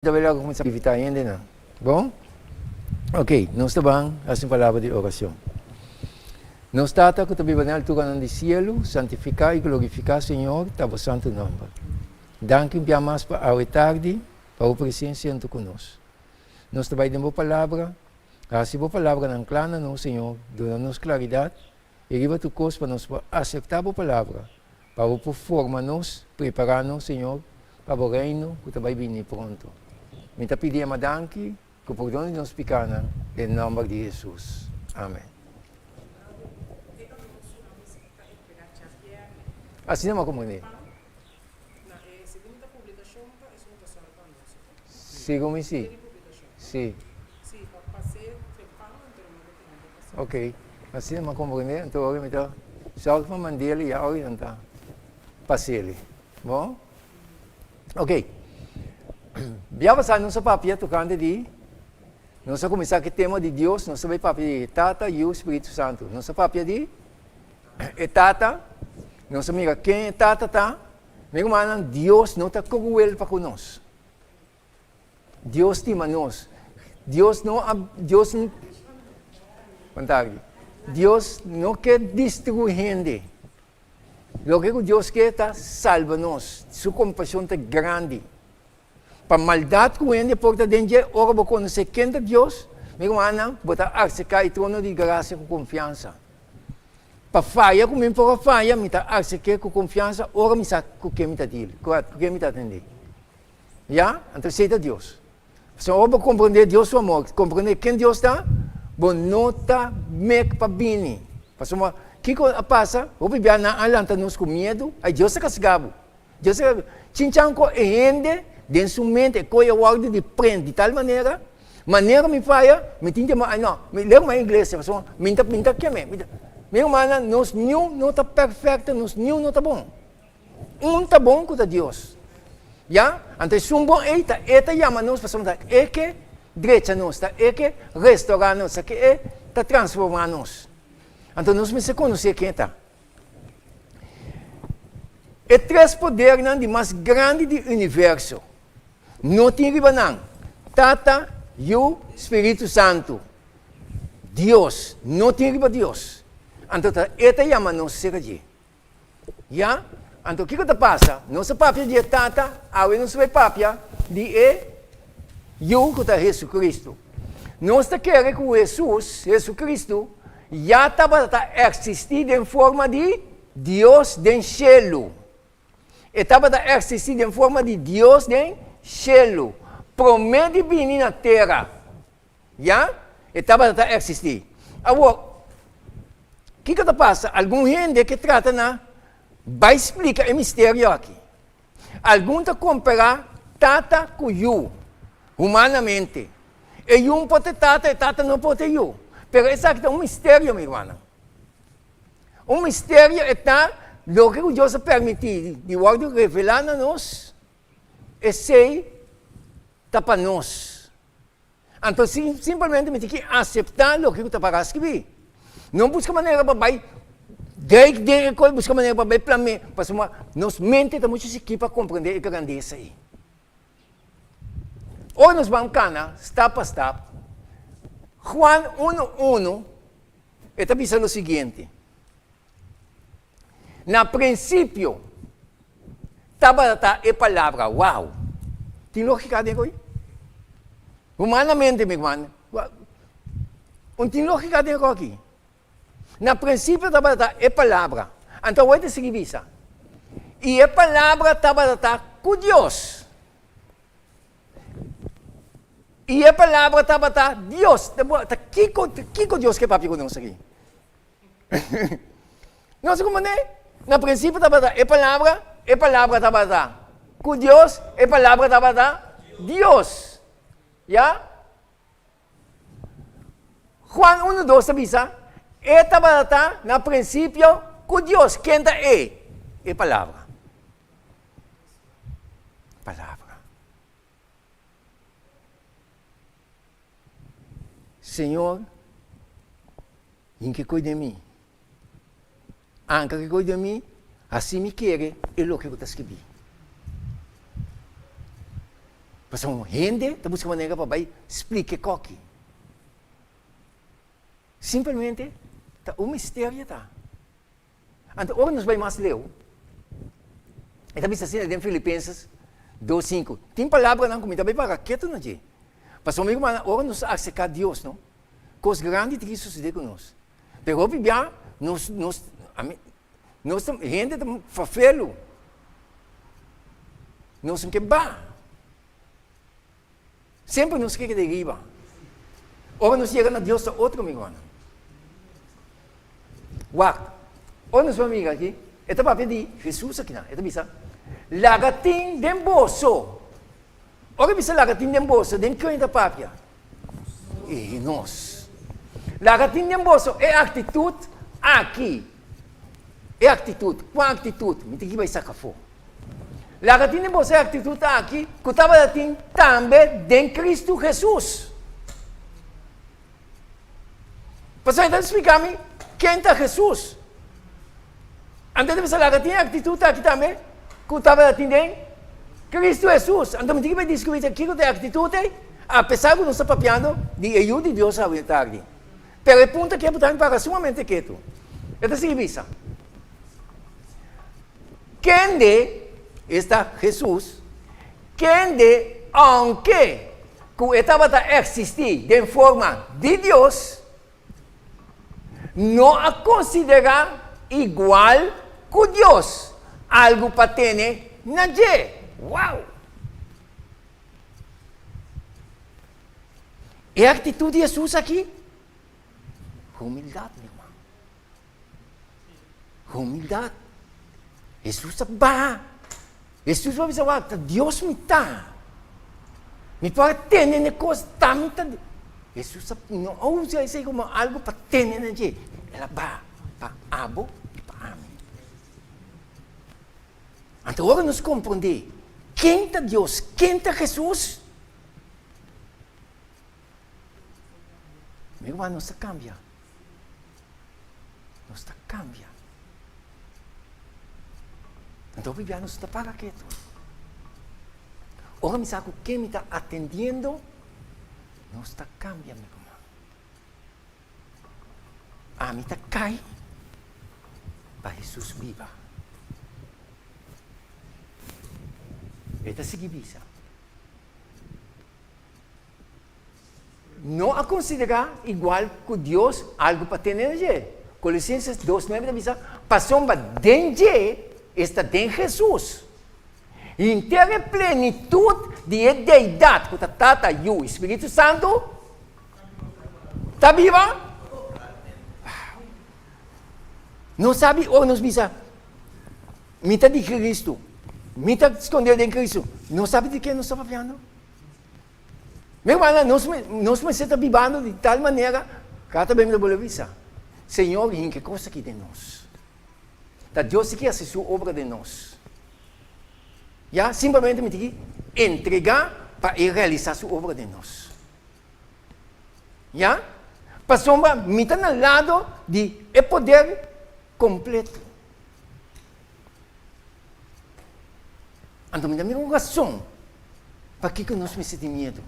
Trabalhar com essa atividade ainda não. Bom? Ok, nós estamos assim palavra de oração. Nós tata que também banal tu canal de cielo, santificar e glorificar Senhor, tavo santo nome. Danke pia mais para a tarde, para a presença junto conosco. Nós também damos palavra, assim boa palavra não clana não Senhor, dando-nos claridade, e riba tu coisa para nós aceitar a palavra, para formar-nos, preparar-nos Senhor, para o reino que também vem pronto. Minta pedimos danke, que por onde nos picana, em nome de Jesus. Amém. Assim não é como é. Segundo sim. Sim. Ok. Assim não é como é. Então, agora me dá. Só que mandele e agora não está. Passele. Bom? Ok. Biar sa nossa papia tocando de nossa começar que tema de Deus, nossa vai papia de Tata e o Espírito Santo. Nossa papia de Tata, nossa amiga quem é Tata tá? Meu irmão, Deus não está cruel para conosco. Deus estima nós. Deus não Deus não quer destruir gente. O que Deus quer é salvar-nos. Sua compaixão é grande. Para maldade com ele, porta dentro, ora vou conhecer quem é Deus, meu irmão, botar arcecar e trono de graça com confiança. Para falha, como eu for falha, me está arcecar com confiança, ora me sabe com quem me está dele, com quem me está atendendo. Já? Então, aceita Deus. Se eu vou compreender Deus, o amor, compreender quem Deus está, vou nota make para bem. Porque o que passa, vou viver na alanta nos com medo, aí Deus é castigado. Deus é chinchanco e rende, dentro sua mente, coisa guarda de prende de tal maneira me faia, me tinha mais, não, me leva uma igreja, me que me, meu irmão, nós não está perfeito, nós não está bom. Está bom com Deus. Já? Então, se bom eta chama nós, para é que direita nós, é que restaurar nós, é que está transformar nós. Então, nós me conhecer quem está. É três poderes de mais grande do universo. Não tem riba não. Tata e o Espírito Santo. Deus. Não tem riba Deus. Então, esta chama não se de. Já? Então, o que passa? Nossa papia de Tata, a nossa papia de eu que está Jesus Cristo. Nós queremos que Jesus Cristo, já estava existindo em forma de Deus do cielo. Estava existindo em forma de Deus do cielo. Promete vir na terra. Já? Estava existindo. Agora, o que passa? Algum gente que trata vai explicar o mistério aqui. Algum te compara tata com eu, humanamente. E um pode tata e tata não pode eu. Mas isso aqui é um mistério, meu irmão. Um mistério está o que Deus permitiu de revelar a nós, e sei para nós. Então, simplesmente tem que aceitar o que está para escrever. Não busca maneira para vai, busca maneira para vai planear, porque nós mente estamos aqui para compreender a grandeza aí. Ou nós vamos cana, step a step. Juan 1:1 está dizendo o seguinte. Na princípio, estava a palavra, uau. Tem lógica dentro aí? Humanamente, meu irmão, não tem lógica dentro aqui. Na princípio, estava a palavra. Então, vai te seguir isso. E a palavra estava com Deus. E a palavra estava Deus. Que Deus que papi conosco aqui? Não sei como é. Na princípio estava a palavra estava com Deus, a palavra estava Deus. Já? Juan 1:2 avisa, estava na princípio com Deus. Quem é? A palavra. Palavra. Senhor, em que cuida de mim? Anche che cuida de mim, assim me quer, é o que eu estou escrevendo. Pasang hindi, tapos ka manega pa ba, explique koki. Simplesmente, misteryo ta. Então, ora nos vai mais leu. E também está assim, em Filipenses 2:5. Tem palavra não comida, também para quieto não é? Pastor amigo, ora nos acercar a Deus, não? Coisas grandes que suceder conosco. Pero bibia, nós gente fafelo. Nós não quebra. Sempre nos quer deriva. Ora nos chega na Deus a outro amigo. Wak. Ora nos vamos aqui. Ito papel de Jesus aqui na. Ito bisa. Lagating den bolso. Ora bisa lagating den bolso. Den kanya papel. E nós. Lagating den bolso é atitude aqui. É atitude. Qual atitude? Me tem que vai sacar fogo. Lagating den bolso é atitude aqui. Kutaba dating também den Cristo Jesus. Pastor, então explica-me quem está Jesus. Antes de você lagating atitude aqui também. Kutaba dating den Cristo Jesus. Então me tem que vai descobrir aqui que tem atitude. Apesar de não estar papiando, de ajuda de Deus a tarde. Pero o ponto que é importante para sumamente quieto. Esta significa. Quem de está Jesus, quem de, aunque que estava a existir de forma de Deus, não a considera igual que Deus, algo para ter na G. Uau! E a atitude de Jesus aqui? Humildade, meu irmão. Humildade. Jesus está Jesus vai dizer, Deus me está. Me pode ter na coisa, tá me está. Jesus não usa isso como algo para ter na gente. Ela vai para abo e para amém. Então, agora nos compreender. Quem está Deus? Quem está Jesus? Meu irmão, não cambia. Não cambia. Então, Bíblia nos está para quieto. Ora, me sabe quem me está atendendo, não está cambiando, meu irmão. A mim está cai para Jesus viva. Esta seguiça. Não a considerar igual que Deus algo para ter nele. Colossenses 2:9 diz: passou para dentro está em Jesus. Inteira plenitude de deidade, que Tata e o Espírito Santo está viva? Não sabe ou não sabe? Mita de Cristo, mita escondida em Cristo. Não sabe de quem nós estamos falando? Meu irmão, nós estamos vivendo de tal maneira que até bem me dá visa. Senhor, em que coisa aqui de nós? Da Deus quer fazer sua obra de nós. Já, simplesmente me tem que entregar para ele realizar sua obra de nós. Já? Passou me está no lado de poder completo. Então, me dá uma razão para que nós me sentimos medo.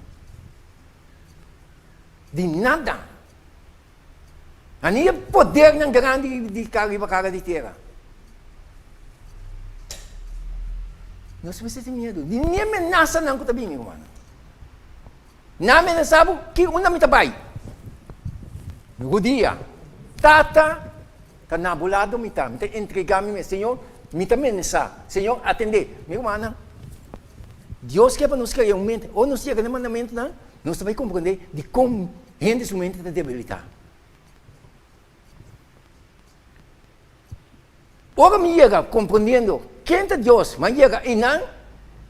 De nada. Ani poder ng grande de cara de terra. Nós me sentimos medo. De nem ameaça não que também, meu irmão. Na ameaça que uma me tabay. No dia, tata, kanabulado me tá, entregar-me, Senhor, me tá ameaça. Senhor, atender. Meu irmão, Deus quer para nos criar um mente, ou nos chega no mandamento, não? Nós também compreender de como gente sua mente está debilitada. Ora me chega compreendendo quem é Deus, mas chega e não,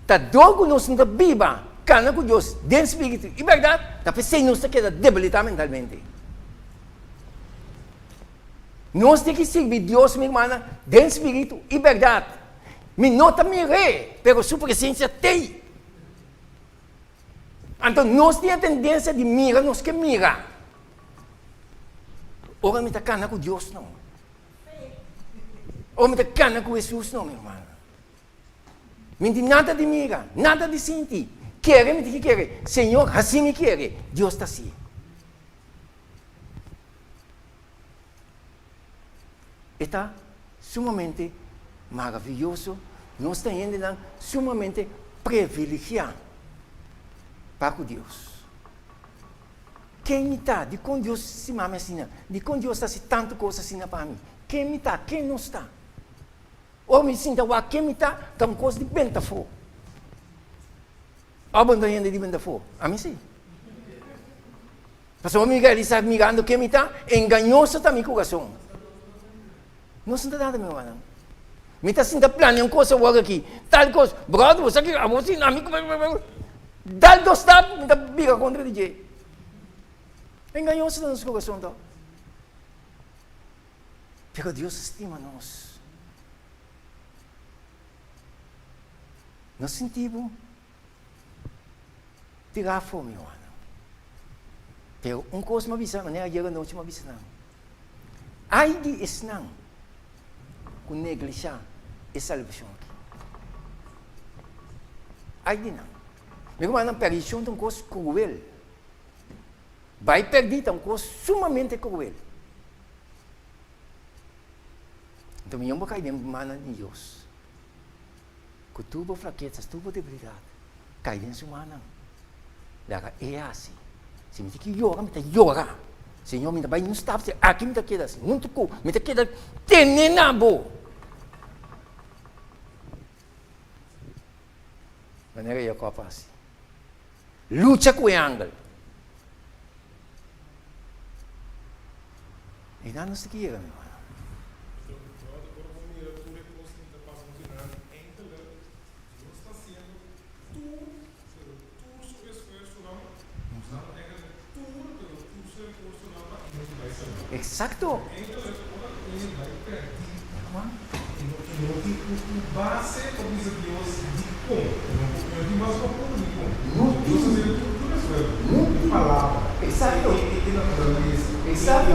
está dogo nos não viva, cana com Deus, dentro do Espírito, e verdade, está pensando nos queda debilitar mentalmente. Nós temos que servir Deus, minha irmã, dentro do Espírito, e verdade. Me nota mire, pero sua presença tem. Então, nós temos a tendência de mirar, nós que mira. Ora me está cana com Deus, não. Ou me está cana com Jesus, não, meu irmão. Não tem nada de mira, nada de sentir. Quiere, me dice que quiere. Señor, así me quiere. Dios está así. Está sumamente maravilhoso. Nós estamos sumamente privilegiados para com Deus. Quem me está? De quando Deus se mama assim? De quando Deus está assim, tanta coisa assim para mim? Quem me está? Quem não está? Ou me sinta, quem me está? Tem coisa de bem for. Abandonando de bem for. A mim sim. Pastor Miguel está mirando quem me está? Enganou-se também meu coração. Não sinta nada, meu irmão. Me está sentindo planeando coisa agora aqui. Tal coisa. Brother, você aqui, a você, amigo, dá dois tapas, me está briga contra o DJ. Enganou-se no nosso coração, então. Porque Deus estima nós. Nós sentimos tirar a fome, meu irmão. Pero coisa me avisa, maneira que eu não te me avisa, não. Ai de esnang, com negligência e salvação aqui. Ai de não. Meu irmão, perdição é uma coisa cruel. Vai perder uma coisa sumamente cruel. Então, eu vou cair em mano de Deus. Com tuas fraquezas, tuas debilidades, cai em sua mão. Daí é assim. Se me diz que llora, me está llora. Senhor, me vai não está aqui me está queda assim, não tocou, me está queda tenenabo. Maneira eu copa assim. Luta com o ângulo. E não nos queira, meu irmão. Exacto. Exacto. Exacto.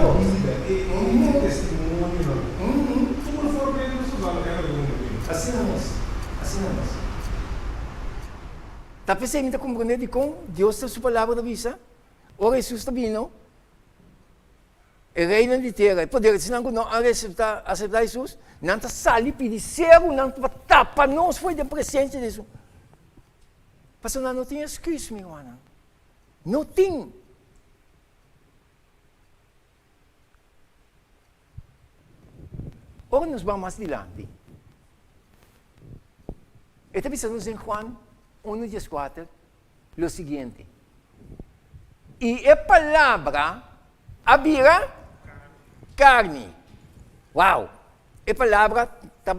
Assim não é. Assim não é. Tá pensando em compreender de como Deus tem sua palavra da vista? Ora Jesus está vindo. O reino de terra, poder, se não aceitar Jesus, não está sali pedir cego, não está tapa, não foi de presente disso. Pastor, não tem excuse, meu irmão. Não tem. Ora, nós vamos mais adiante. Está pensando em Juan 1:14, o seguinte. E a palavra habira carne. Uau! A palavra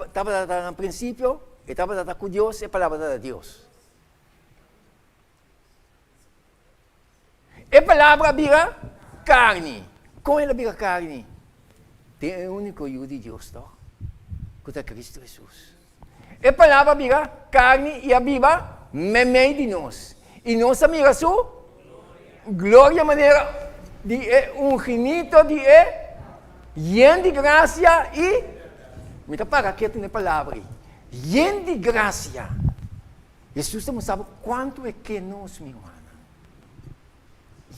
estava no princípio, estava com Deus, a palavra de Deus. A palavra vira carne. Como ela vira carne? Tem o único Filho de Deus, que é Cristo Jesus. A palavra vira carne e aviva meio de nós. E nós mira sua glória, maneira de unginito, de lleno de graça e me está para aqui tem a palavra. Lleno de graça. Jesus não sabe quanto é que nós, meu irmão.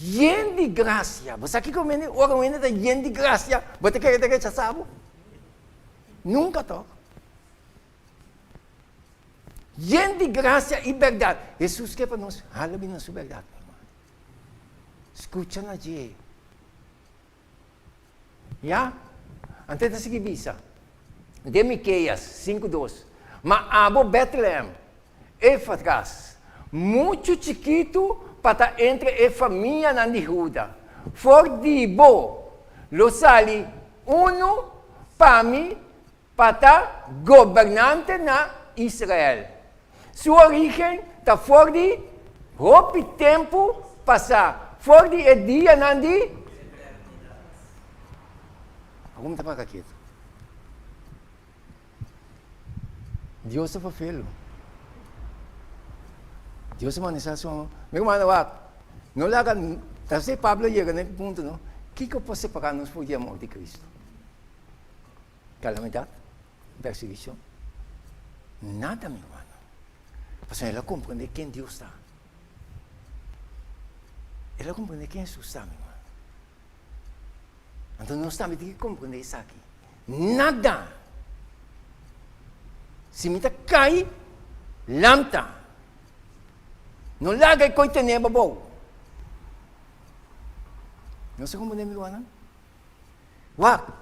Lleno de graça. Você aqui comendo, ora comendo está lleno de graça. Você quer que você sabe? Nunca toca. Lleno de graça e verdade. Jesus quer para nós, fala-me na sua verdade, meu irmão. Escuta na gente. Já? Antes de seguir visa. De Miqueias 5:2. Mas abo Betlehem, Efratras, muito chiquito para entre a família de Judá. For dibo, lo sali uno para mim, para governante na Israel. Sua origem está fora de roupa tempo passar. Fora de dia nandi. Vamos tapar aqui. Deus é filho. Deus é manifestação. Meu irmão, não larga. Talvez Pablo chega nesse ponto, não? O que eu posso separar-nos por de amor de Cristo? Calamidade? Perseguição? Nada, meu irmão. Para ela compreender quem Deus está. ela compreende quem Jesus está, meu irmão. Então nós temos que compreender isso aqui. Nada. Se me cai, lamta. Não larga e coita neba bom. Não sei como me guarda. Wag.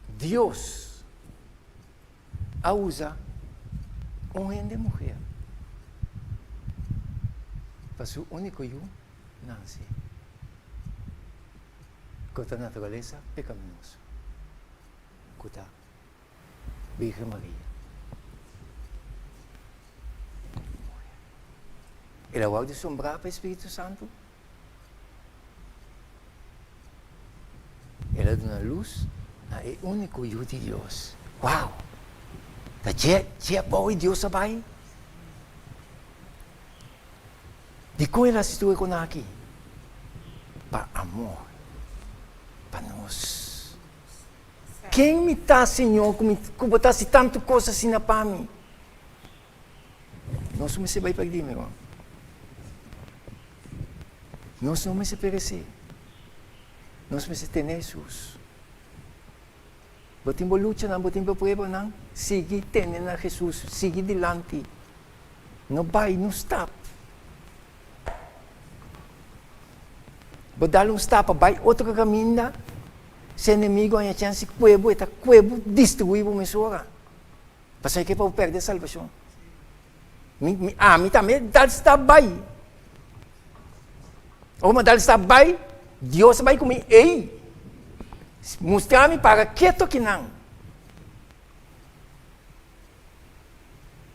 Deus a usa homem de mulher. Para o único eu nasce. Contra a natureza pecaminosa. Contra a Virgem Maria. Ela guarda sombra para o Espírito Santo. Ela dá luz na é único eu de Deus. Uau! Da dia bom e Deus sabe. De como ela se estuda com aqui? Para amor. Para nós. Quem me está, Senhor, que botasse tanto coisa assim na para mim? Nós não se vai perder, meu irmão. Nós não vamos se perecer. Nós vamos ter Jesus. Botimos luta, não botimos prueba, não. Sigue tendo a Jesus. Sigue delante. Não vai, não stop. Bodalo um stop, vai outro caminho. Se inimigo a chance cuebo, eta cuebo destruir o mesura. Para que para perder a salvação. Me também dá stop vai. Ou me dá stop vai, Deus vai comigo. Ei, mostrar-me para que toque não.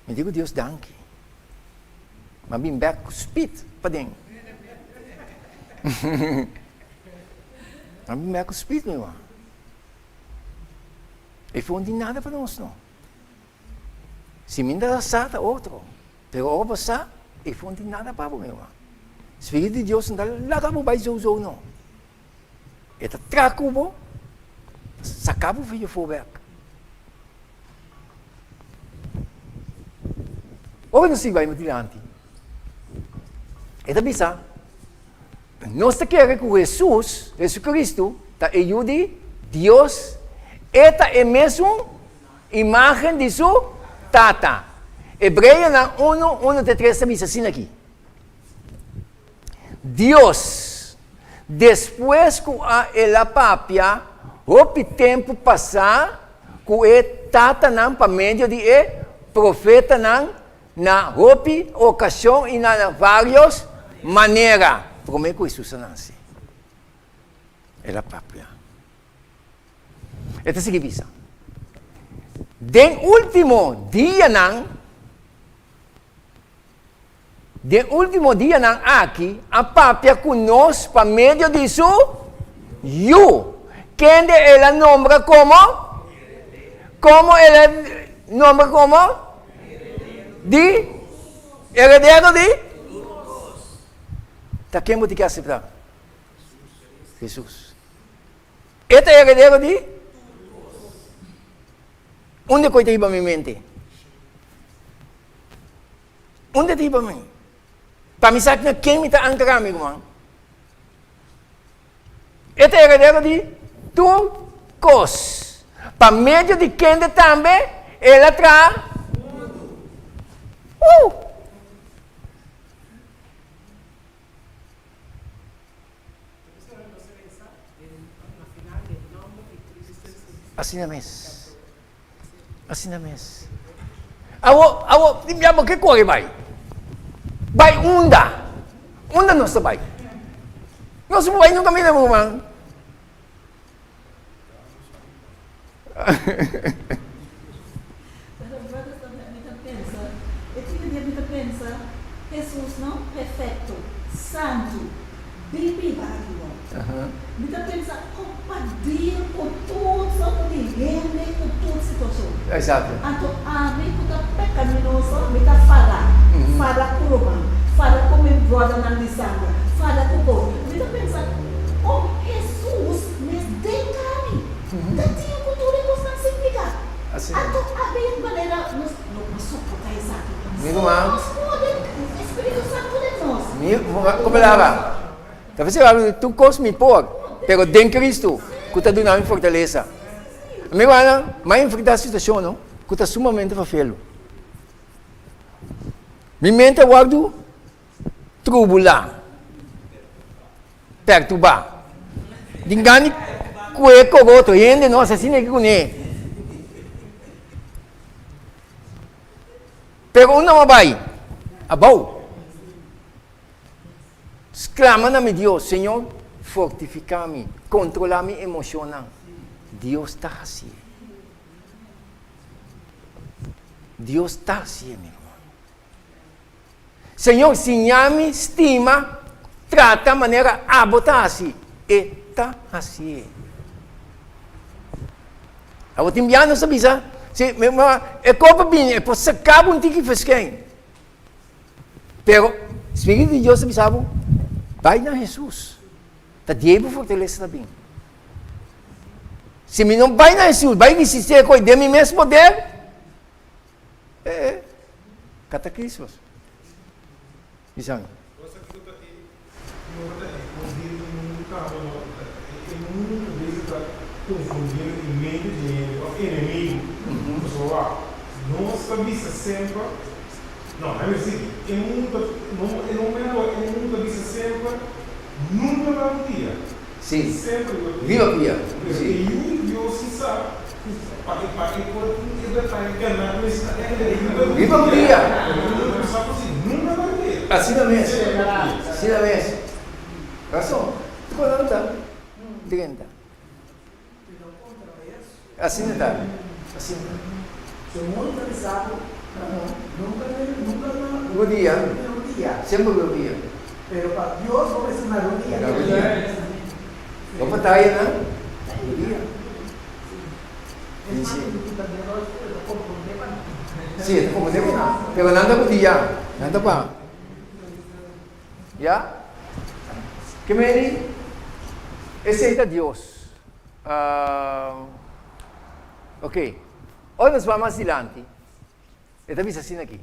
Me digo Deus danke. Mas bem back speed para dentro. A mim é com o Espírito, meu irmão. E foi de nada para nós, não. Se me dá sata, outro. Pero o passar, e foi de nada para meu irmão. Espírito de Deus não dá lá para vai zozo, não. E tá traco bom, sacava o filho fora. Ou não se vai me adiante. E tá bisa. Nós queremos que Jesus Cristo, está ajude Deus, esta é mesmo imagem de sua tata. Hebreia 1:3 diz assim aqui. Deus, depois que a papia, o tempo passar, que é tata não para meio de profeta não, na ocasião e na várias maneiras. Como é que Jesus nasce? É a própria. Ito sige bisa. Den último dia nang aqui, a própria conosco para meio disso, you. Quem ela nombra como? Como ela nombra como? De herdeiro de? Tá quem você quer aceitar? Jesus. Esta é a herdeiro de? Onde coisa iba minha mente? Onde te iba mim? Para me saber quem me está ancrando, meu irmão? Esta é a herdeiro de tu cos. Para meio de quem também, ela traz. Assim na mesa. Assim na mesa. Awo, que corre vai? Vai onda. Onda não vai. Nós não vai nunca me lembro, mano. Jesus não perfeito, santo, bem-vindo. Então pensa, compartilhar com todos, com ninguém, com toda situação. Exato. Então, a mim, quando é pecaminoso, me dá fala com o irmão, fala com meu brother na lição, fala com o povo. Então pensa, Jesus me deu carne, não tinha cultura e não significa. Então, a minha maneira, não suporta isso aqui. Meu irmão. Nós podemos, Espírito Santo podemos Como lá? Talvez tu cosme por, pero den Cristo, que está dando fortaleza. Amigo, mas enfrentar a situação, não? Que está sumamente fácil. Minha mente guardo trubular, perturbar. Dingani, que cogoto, ainda não assassina que cune. Pero uma vai, abau. Exclama na meu Deus, Senhor, fortifica-me, controla-me emocional. Deus está assim. Deus está assim, meu irmão. Senhor, me estima, trata de maneira abota assim. Está assim. Eu vou te enviar, não sabia, sabe? É copa bem, é para sacar um tique fez quem. Pero, Espírito de Deus, sabe? Vai na Jesus. Está diabo fortalece também. Se me não vai na Jesus, vai existir com de mim mesmo poder. Cataclismos. Isang. Nós cabeça sempre. Não, é assim. Eu nunca disse sempre. Nunca vai um dia. Sim. Sempre. Viva o dia. E o Deus se sabe. Viva o dia. Nunca vai um dia. Assim na mesa. Assim na mesa. Razão. Tu quando está? Direita. Assim não está. Assim. Se o mundo pensava, nunca Bom dia. dia. Sempre bom dia. Pero para Dios no es una rodilla. Una rodilla. Vamos para tayo na? Bom dia. Es más, tú también lo Sí, ito kumudemo na. Pero nanda ko diya. Nanda pa. Ya? Kemeni? Esse é Deus. Ok. Hoje nós vamos adiante. Esta visa assim aqui.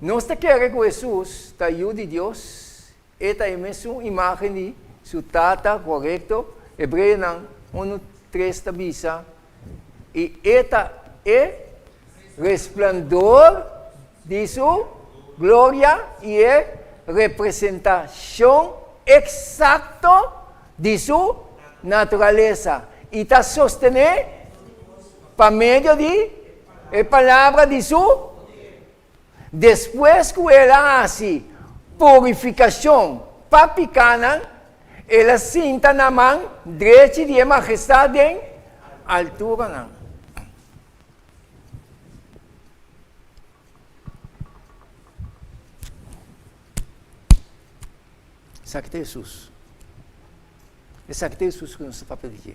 Nós te queremos que Jesus te ajude Deus. Esta é a mesma imagem de seu tata correto. Hebreu não 1:3 da visa. E esta é resplandor de sua glória e é representação exata de sua natureza. E está sustenido por meio de a palavra de sua. Depois que ela hace purificação papicana, ela sinta na mão direita de majestade em altura. Não. Sabe que é Jesus? Sabe que é Jesus que nós papel de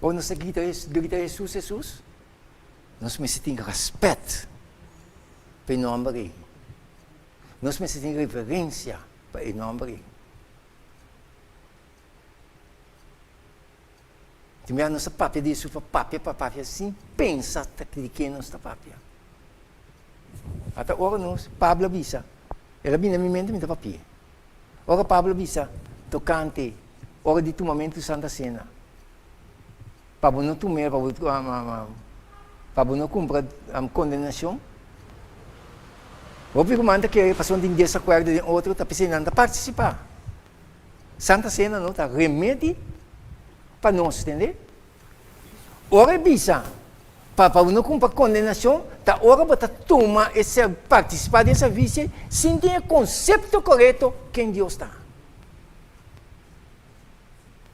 ou nós grita Jesus, Jesus? Nós precisamos respeito para o nome dele. Nós precisamos reverência para o nome dele. Também a nossa papel de Jesus para papel assim, pensa de quem nós está papel. Até agora nós, Pablo avisa. Ela vinha na minha mente, me dá papel. Ora Pablo avisa, tocante, ora de tomamento de Santa Cena. Para não tomar, para não cumprir a condenação. O que manda que a pessoa tem desacordo de outro, está precisando participar. Santa Cena não está remédio para nós, entender? Ora visa, para não cumprir a condenação, está hora para tomar esse participar desse serviço sem ter o conceito correto quem Deus está.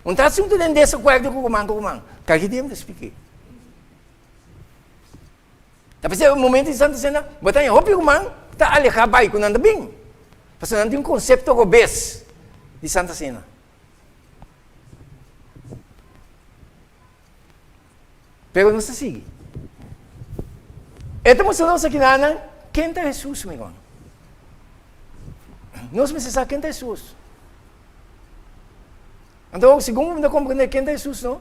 Um assunto de desacordo com o comando. Que devemos explicar. Tapi o momento de Santa Cena, botanya, hopi kumang, ta alekabay ko nanda bing. Kasi nandun yung konsepto ko bes di Santa Cena. Pero não se sigue. Ito mo sa kinana, quem é Jesus, meu irmão? Nós precisamos quem é Jesus. Então, segundo me compreender quem é Jesus, não?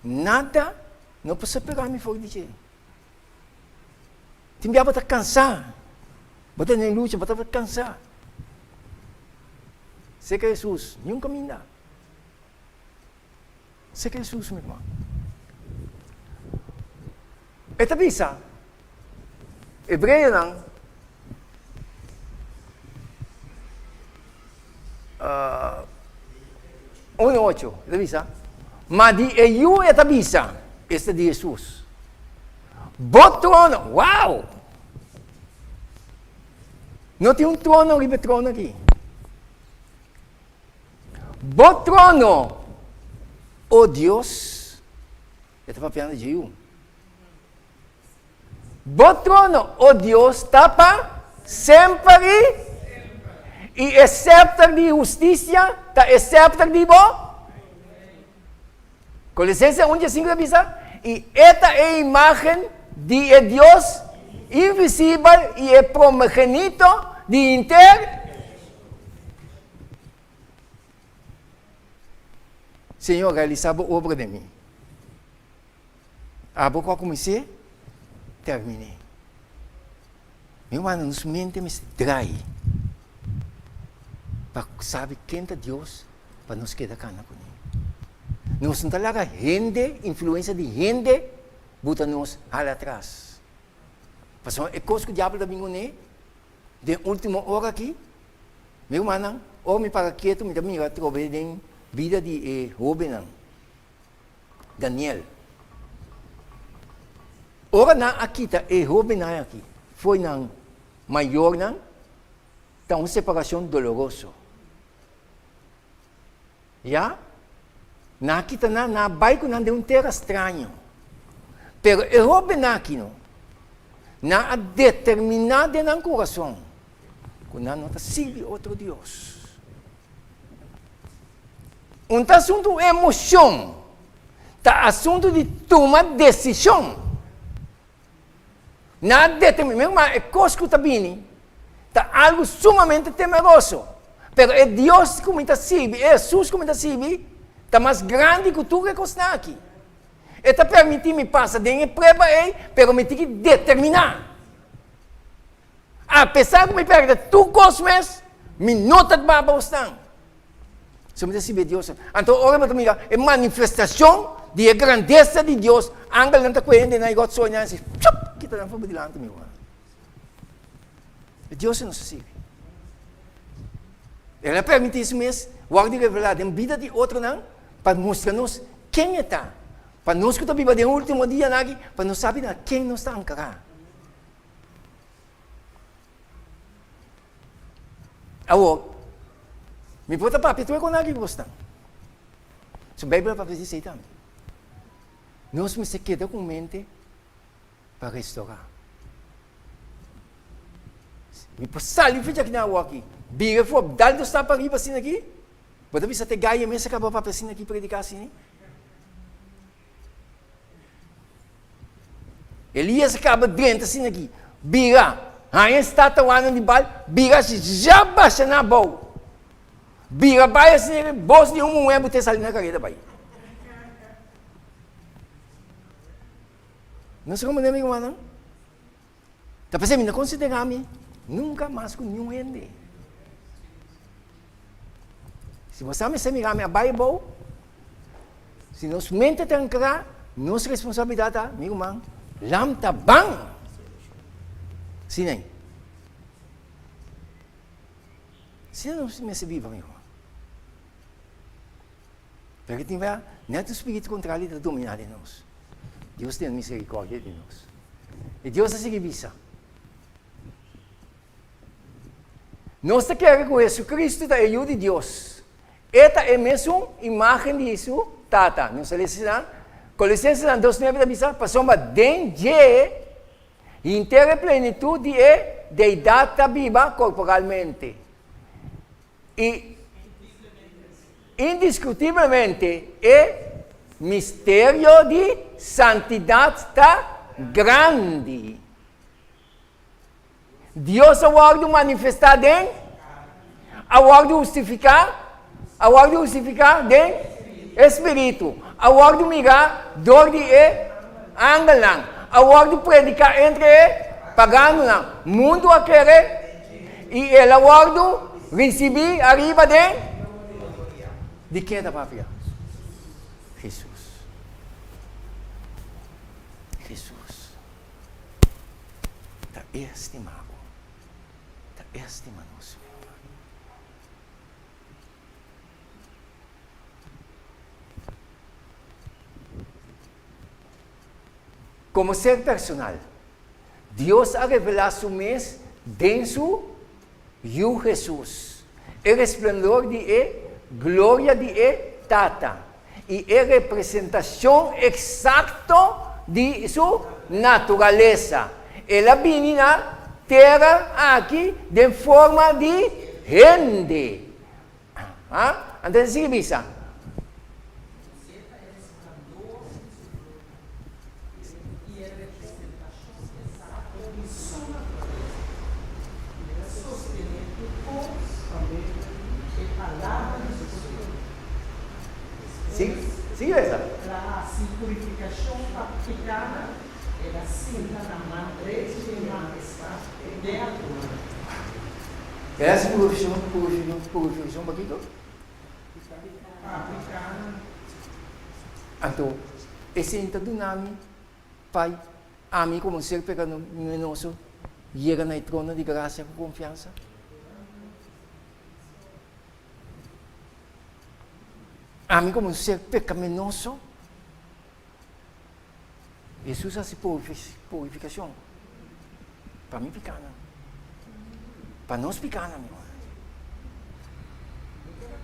Nada não pode pegar me fora de ti. Timbiaba tá cansar. Bata na lucha, bata cansa. Sei que Jesus, nenhum caminho dá. Sei que Jesus, meu irmão. Esta bisa, Hebreio lang, 1:8, esta bisa. Ma di EU esta bisa, esta de Jesus. Bot trono, wow! Não tem trono, ribe trono aqui. Bot trono, oh Deus, esta papiana de EU. Bot trono, oh Deus, tapa sempre e é scepter de justiça, tá é scepter de bo. Colossenses 1:5 bisa, e esta é a imagem de Deus invisível e é promogenito de inter. Senhor, realizava a obra de mim. A boca comecei, terminei. Meu irmão, nos mente me drai. Para saber quem é Deus, para nos quedar cana com ele. Nós não talaga gente, influência de gente, bota nos ala atrás. Pastor, é coisa que o diabo da bingo de última hora aqui, meu irmão, homem para quieto, me também vai trover em vida de Robin, Daniel. Ora na aqui tá Robin aqui, foi na maior na, tá uma separação dolorosa. Já? Nakita na bairro na de um terra estranho. Pero Robin aqui não. Na a determinada no coração. Quando não está serve outro Deus. Um assunto emoção. Tá assunto de tomar decisão. Na determinada, mas é coisa que está bem. Tá algo sumamente temeroso. Pero é Deus como está serve, é Jesus como está serve. Está mais grande que tu que está aqui. Está permitindo me passar de prova aí, pero me tem que determinar. Apesar de me perder tu cosmes, me nota de baba estão. Se me diz Deus, então ora me amiga, é manifestação de grandeza de Deus. Angel não está coerente na igual sonhar assim, chup, kita não foi dilante meu. Deus não se sigue. Ele permite isso mesmo, guarda revelar em vida de outro não. Para mostrar-nos quem está. Para nós que estamos vivendo no último dia, para nós saber quem nos está ancorado. Agora, me bota para tu é com alguém gostam. So, Bíblia para dizer também. Nós me se queda com mente para restaurar. Me passar ali fica aqui na rua aqui. Bira for, dá do está para ir para cima aqui. Pode ver se até gaia mesmo acabou para assim aqui predicar assim. Elias acaba dentro assim aqui. Bira, aí está tawando de bal, bira se já baixa na boa. Bira vai assim, boss de mulher botar sali na carreira vai. Não sei como é meu irmão. Tá pensando me considerar-me nunca mais com nenhum ende. Se você me mirar a Bible, se nós mente trancar, nossa responsabilidade, meu irmão, lam tá bang. Sinay. Sino não me viva, meu irmão? Porque tem ver, neto espírito contrário está dominado em nós. Deus tem misericórdia de nós. E Deus é seguivisa. Nós queremos que Jesus Cristo é o de Deus. Esta é mesmo imagem de Jesus, tata. Não sei se não. Colossenses 2:9 da missa, passamos de inteira plenitude e deidade viva corporalmente. E indiscutivelmente é mistério de santidade grande. Deus aguarda manifestado em, aguarda justificar de Espírito, aguarda mirar dor de angelang, aguarda predicar entre pagano lang, mundo a querer E el aguardo recebi arriba de quem da pátria? Jesus. Jesus. Está estimado. Está estimado-se. Como ser personal, Deus ha revelado su mes dentro de Jesus. El esplendor de Él, gloria de Él, Tata. Y es representación exacta de su naturaleza. Él viene en la tierra aquí de forma de gente. ¿Ah? Entonces, ¿sí visa? Sí, esa. La purificación practicada era cinta na mão de majestad de altura. Essa purificação um pouquinho? Aplicada. Então, esse entra do nome, Pai, a mim como ser pecaminoso, chega na trono de graça com confiança. A mim como ser pecaminoso, Jesus hace purificação. Para mim pecana. Para nós pecana, meu irmão.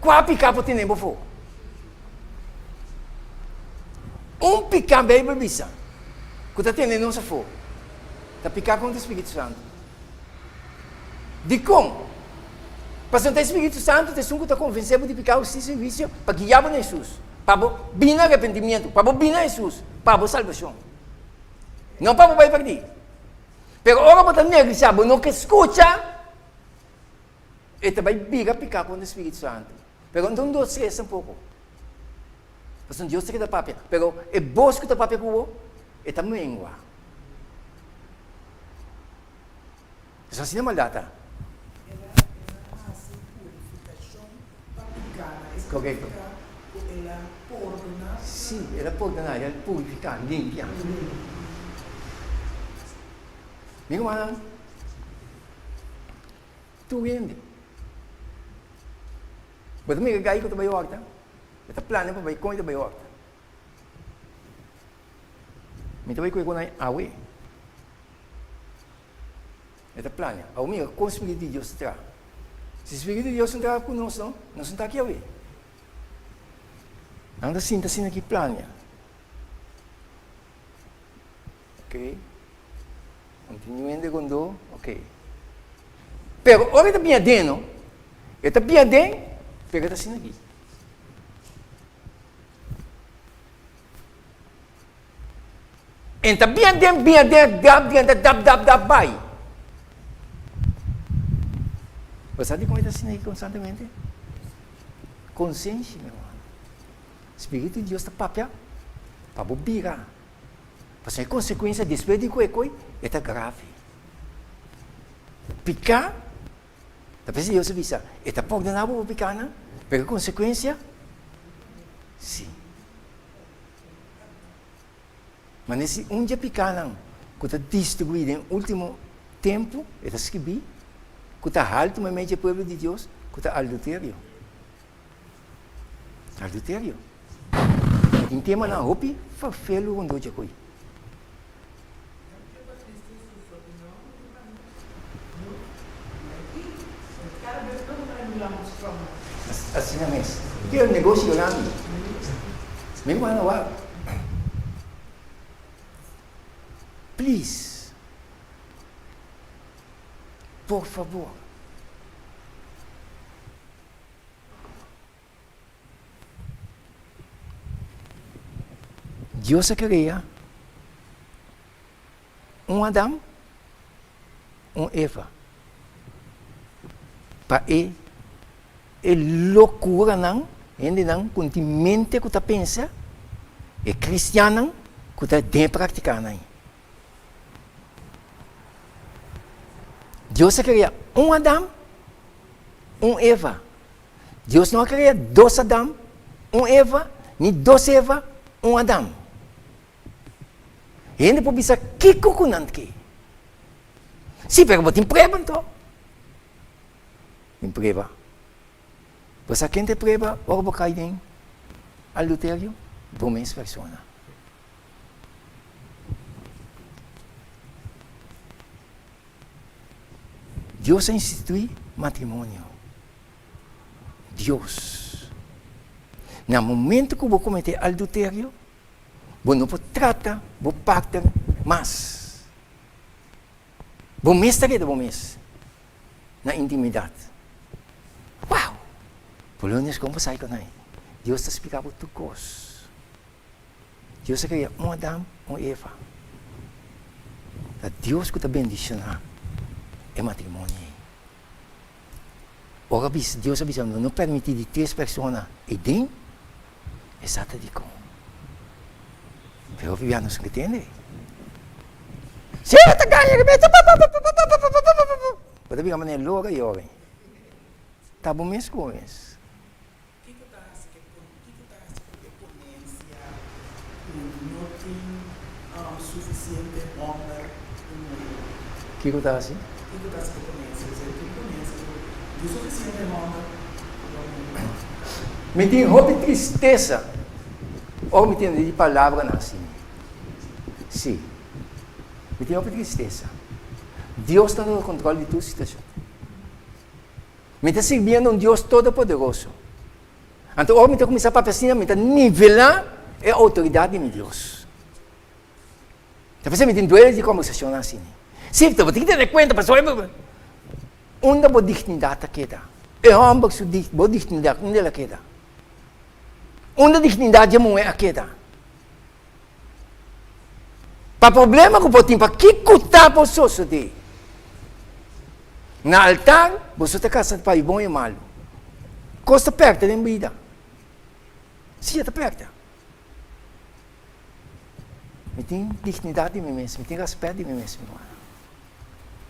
Qual pecado temos for? Pecado bem bebisa. Que está tendo nossa for. Está pecado contra o Espírito Santo. De como? Mas o Espírito Santo te sungo te convenceu de pecar o seu serviço para guiar a Jesus, para vir no arrependimento, para vir a Jesus, para a salvação. Não para vai perder. Pero ora para negociar, não que escuta, e vai vir a pecar com o Espírito Santo. Pero então não se um pouco. Mas Deus te dá papel, pero é vos que te papel com o, é também igual. Isso assim é maldata. Correcto. Sí, era por ordenar, era purificar, limpiar. Mi hermano, tú vienes. Pero me gay ko tayo horta. Ito plano pa ba ko ito ba horta. Mi tayo ko na awe. Ito plano. Ao mi ko Espírito de Deus tra. Se Espírito de Deus não está conosco, nós não está aqui awe. Anda sinta aqui plania. Ok? Continuando com do, ok. Pero ora está bem dentro, está bem dentro, pero está assim aqui. Está bem dentro, dab, vai. Você sabe como está assim aqui constantemente? Consciência, meu irmão. Espírito de Deus está papel para bobeira. Mas a consequência depois de coisa é grave. Picar, talvez Deus se visa, é ordenado para picar, mas a consequência, sim. Mas nesse dia picar, que está destruído no último tempo, é escrever, que está alto no meio do povo de Deus, que está adultério. Adultério. Em tema na roupa, fafelo quando eu coi. Assim é mesmo. Que é o negócio grande. Mesmo ano lá. Please. Por favor. Deus queria Adão, Eva. Para loucura não, ainda não, com a mente que está pensa, é cristiano que está de praticar não. Deus queria um Adão, um Eva. Deus não queria dois Adão, um Eva, nem dois Eva, um Adão. E ainda por bisa que kukunan que. Sim, pero botin preba então. Em preba. Você quem te preba, ora bocai nem adultério, domes persona. Deus institui matrimônio. Deus. No momento que eu vou cometer adultério, eu não vou tratar, vou pactar mais. Vou mestre de mês na intimidade. Uau! Por onde como sai com ele? Deus está explicando tudo coisas. Deus queria um Adão, um Eva. Deus que está bendicionando é matrimônio. Ora, Deus avisa, não permite de 3 pessoas e dem, é satánico. Pero vivianos que entende. Se eu te ganho, eu meto. Pode vir a maneira logo e olha. Tá bom mesmo com isso. O que está a ponência não tem suficiente honra O que está assim? O que está a ponência? Tem suficiente honra. Me tem roupa e tristeza. Ou me tem de palavra assim. Sim. Me tem roupa e tristeza. Deus está no controle de toda situação. Me está servindo um Deus todo-poderoso. Então, ou me está começando a pensar, me está nivelar a autoridade de meu Deus. Então, você me tem duelos de conversação assim. Sim, então, você tem que ter conta, pessoal. Onde a boa dignidade queda? É homem que a boa dignidade, onde ela queda? Onde a dignidade é mulher queda? Para o problema que eu tenho, para que cutar para o socio de? Na altar, você está casado para o bom e o malo. Costa perto da vida. Sim, está perto. Me tem dignidade de mim mesmo, me tem respeito de mim mesmo.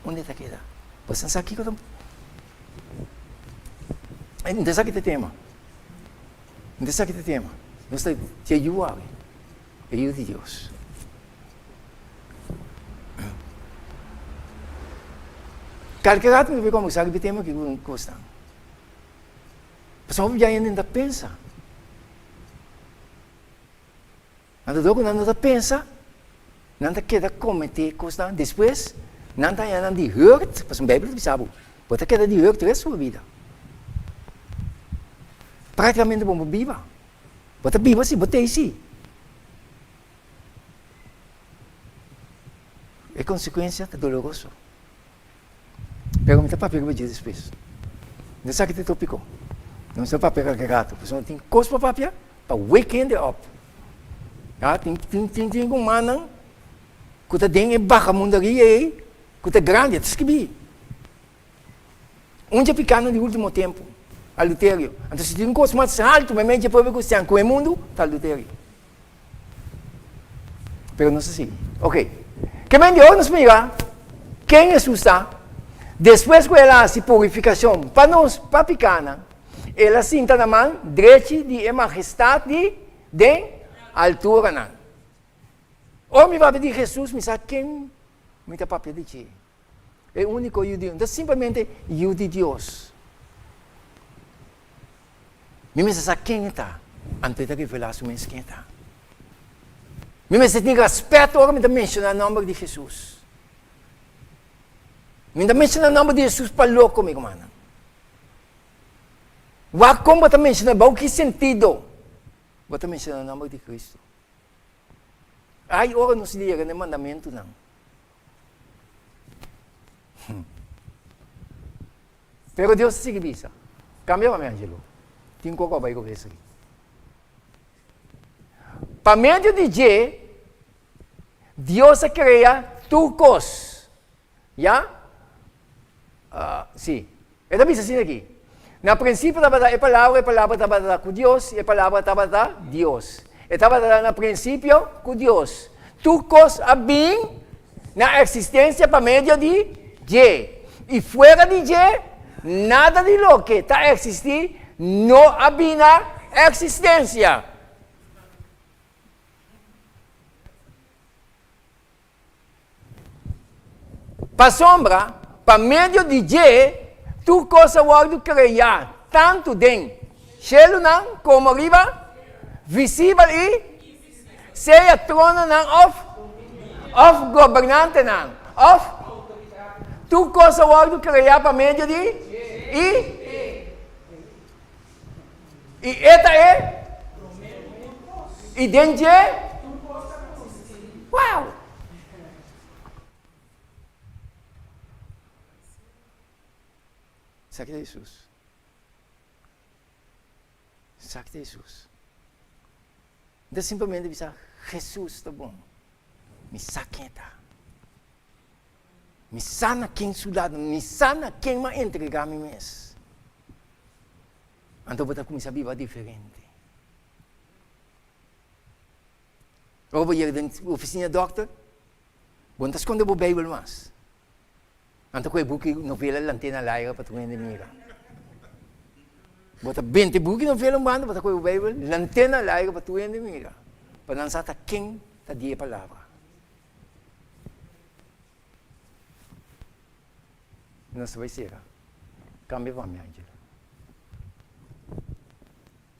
Onde está queda? Você não sabe o que eu estou... Não sabe o que é tema. Não sabe o que é tema. Não está te ajudando. É ajuda de Deus. Qualquer me vê como sabe o tema que custa. Mas não já ainda pensa. Quando não pensa, não queda cometer coisa. Depois, não está de hurt, mas a Bíblia sabe. Você queda de hurt o resto da sua vida. Praticamente vamos viver. Você vive assim, você é assim. É consequência dolorosa. Pega muita papel para dizer depois. Não sabe que te tópico. Não sabe papel carregado. Você não tem coisa para papel para weekend up. Tem um mano que está dentro de barra mundaria que está grande, está escrevi. Onde é pequeno no último tempo? Adultério. Então, se tem um coisa mais alto, mas mesmo depois que você com o mundo, está adultério. Pero não sei se. Ok. Que bem Deus nos mira. Quem Jesus está? Depois que ela se purificação para nós, para pequena, ela sinta na mão direita de majestade de altura. Não. Ou me vai pedir Jesus, me sabe quem me dá papel de ti. É o único judeu. Então, simplesmente, judeu de Deus. Me sabe quem está. Antes de revelar a sua quem está. Me tem respeito, agora me mencionar o nome de Jesus. Me mencionar o nome de Jesus para louco comigo, mano. Como você mencionar, o que sentido? Você mencionar o nome de Cristo. Ai, ora não se liga no mandamento, não. Pero Deus se visa. Cambia para mim, Angelo. Tem coisa para eu ver isso aqui. Para meio de G, Deus cria turcos. Já? Sim. Ito bisa assim aqui. Na princípio, a palavra estava com Deus, e a palavra estava com Deus. Estava na princípio com Deus. Turcos a bem na existência para meio de G. Y fuera de Dios, nada de lo que está existir no había existencia. Para sombra, para medio de Dios, tu cosa vai criar, tanto dentro, cielo não, como arriba, visível e seja trono não, of governante não, of tu cosa vai criar para medio de e esta é e dentro uau. Sabe que é Jesus? Sabe que é Jesus? Então simplesmente dizer, Jesus está bom. Me saqueta. Me sana quem soldado, me sana quem me entregar a mim mesmo. Então você começa a viver diferente. Ou você ir na oficina do doutor, você esconde a Bíblia mais. Então, eu buki novela Lantena Laira para tu mira. Bota 20 buki novela manda para tu Bíblia Lantena Laira para tu mira. Para lançar ta quem ta dia palavra. Não se vai ser. Cambia para mim, Angela.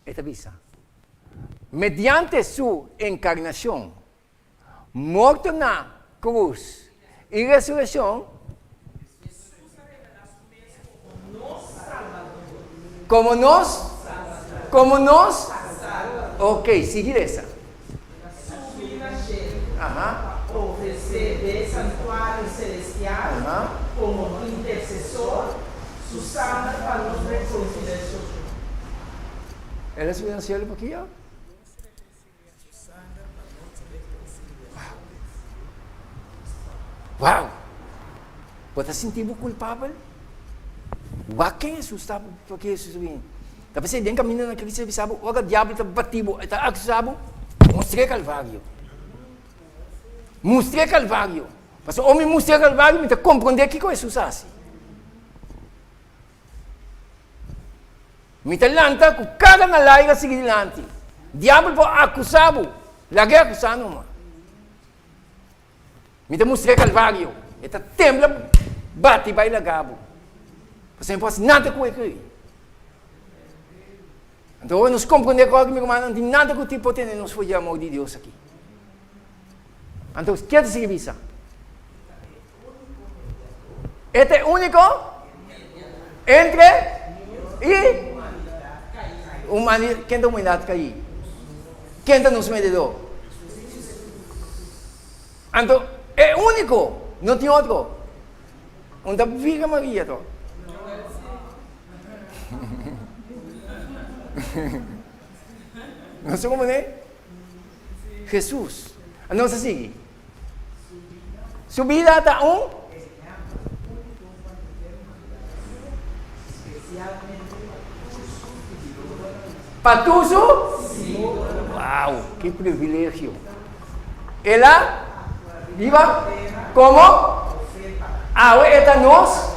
Esta visa. Mediante sua encarnação, morto na cruz e ressurreição, como nós, ok, seguir essa. Oferecer santuário celestial como intercessor, Susana para nos reconciliação. Ela subiu no cielo por aqui, ó. Uau! Você sentiu culpável? Quem Jesus está porque Jesus vem? Tapi saya dia caminho naquele serviço, o diabo está batido, está acusado, mostrei Calvário. Mostrei Calvário. Mas o homem mostrei Calvário, me está compreender que Jesus faz. Me está lanta com cada nalaira seguir diante. Diabo pode acusado, lagi acusado uma. Me está mostrei Calvário, está tembla, bate vai lagabo. Você não pode nada com ele. Então, nós compreendemos que meu irmão não tem nada que tipo de nós foi amor de Deus aqui. Então, o que é seguir isso? Este é único entre e humanidade. Quem é a humanidade cair? Quem é nos medidor? Então, é único, não tem outro. Onde a Virgem Maria está? Não sei como é? Jesus. Não se sigue. Subida até Patuso? Uau, que privilégio. Ela viva como esta nós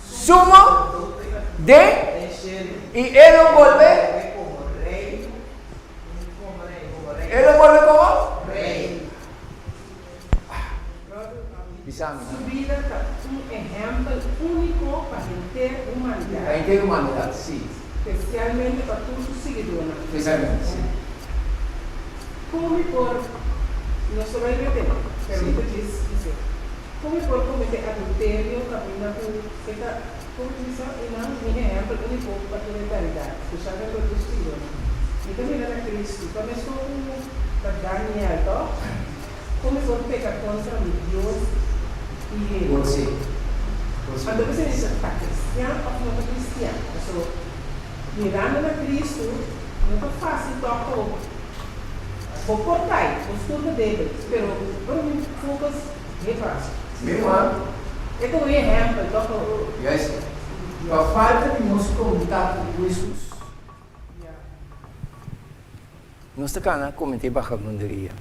sumo de y él lo vuelve como rey. Su vida es un ejemplo único para la entera humanidad. La entera humanidad, sí. Especialmente para todos sus seguidores. Especialmente, sí. Come por, no solo el tema, pero sí. Dice, come por cometer adulterio, caminar por como dice, un ejemplo único para la eternidad, especialmente para tus seguidores. Y también a Cristo, también es como para Daniel, ¿no? Como por pecar contra mi Dios y Él. Sí. Cuando você dice, ¿está cristiano o no está cristiano? Eso, mirando a Cristo, não está fácil tocar vou cortar o estudo dele, pero para mim, focus bem fácil. Meu ano. É como um exemplo, toca Yes. A falta de nosso contato com Jesus. Nós estamos comentando vagabunderia.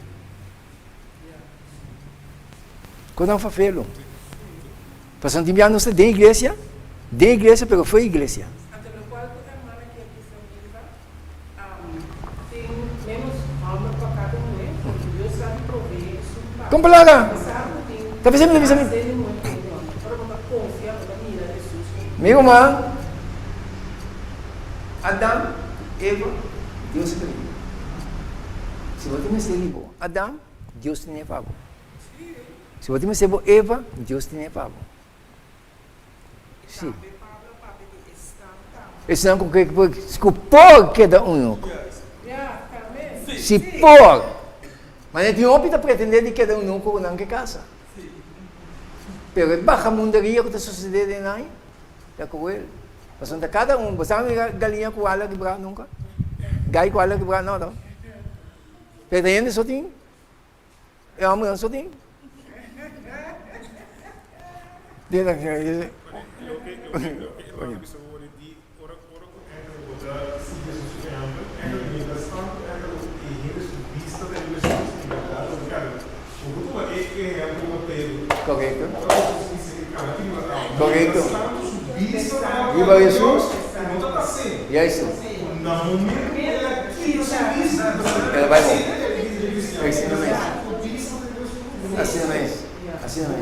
Quando não fazemos, Pastor enviamos de iglesia, pero fue iglesia. Ante lo cual tu hermana que aquí se viva, tem menos alma para cada porque Deus sabe prover isso. Com palavra. Sabe, Talvez você me deve saber. tem muito melhor. Para botar confiança na mira de Jesus. Meu irmão, Adão, Eva, Deus se criou. Se você me serve Adão, Deus te pago. Se você me serve Eva, Deus te pago. Sim. Isso não é que por cada um. Se por. Mas não opta pretender que cada um não que casa. Pero é baixa mundaria que está sucedendo aí. É cruel. Mas cada um, você sabe galinha com ala quebrada nunca? Gai com ala quebrada não, não. Pero ainda só tem. Eu amo só tem. Correto. Correto. Viva Jesus. E é isso. Ela vai bom. Assim não é. Assim não é. Assim não é.